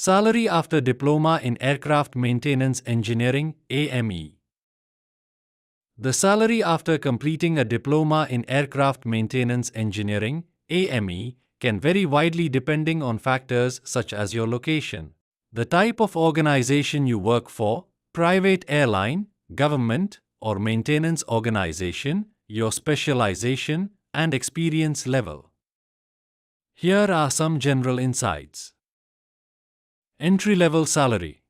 Salary after Diploma in Aircraft Maintenance Engineering (AME). The salary after completing a Diploma in Aircraft Maintenance Engineering (AME) can vary widely depending on factors such as your location, the type of organization you work for, private airline, government, or maintenance organization, your specialization, and experience level. Here are some general insights. Entry-level salary.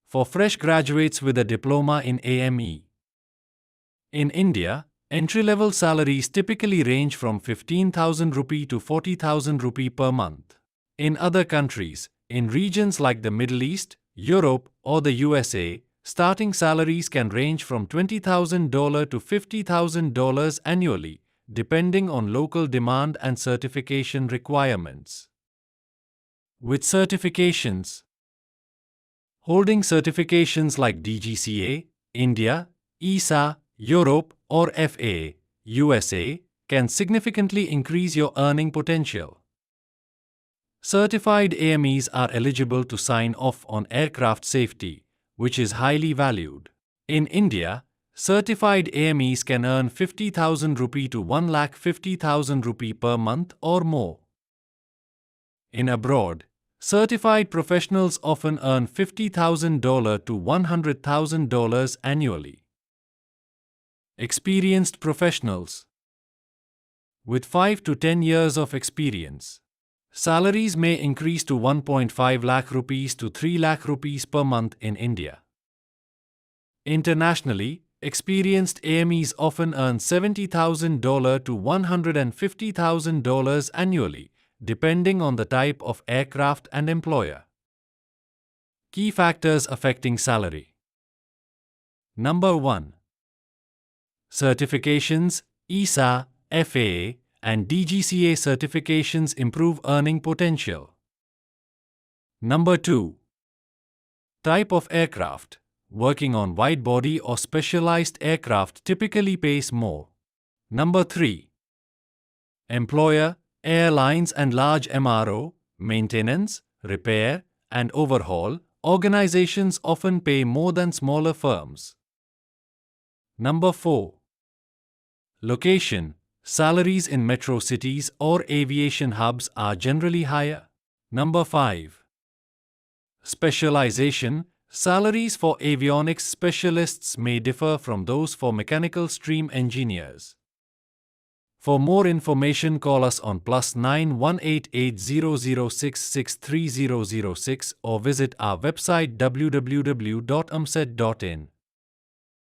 For fresh graduates with a diploma in AME. In India, entry-level salaries typically range from 15,000 rupee to 40,000 rupee per month. In other countries, in regions like the Middle East, Europe, or the USA, starting salaries can range from $20,000 to $50,000 annually, depending on local demand and certification requirements. With certifications. Holding certifications like DGCA, India, ESA, Europe, or FAA, USA, can significantly increase your earning potential. Certified AMEs are eligible to sign off on aircraft safety, which is highly valued. In India, certified AMEs can earn 50,000 rupee to 1,50,000 rupee per month or more. In abroad, certified professionals often earn $50,000 to $100,000 annually. Experienced professionals. With 5 to 10 years of experience, salaries may increase to 1.5 lakh rupees to 3 lakh rupees per month in India. Internationally, experienced AMEs often earn $70,000 to $150,000 annually, depending on the type of aircraft and employer. Key factors affecting salary. Number 1. Certifications, ESA, FAA, and DGCA certifications improve earning potential. Number 2. Type of aircraft. Working on wide-body or specialized aircraft typically pays more. Number 3. Employer, airlines and large MRO, maintenance, repair, and overhaul, organizations often pay more than smaller firms. Number 4. Location. Salaries in metro cities or aviation hubs are generally higher. Number 5. Specialization. Salaries for avionics specialists may differ from those for mechanical stream engineers. For more information, call us on +9 18800663006 or visit our website www.amecet.in.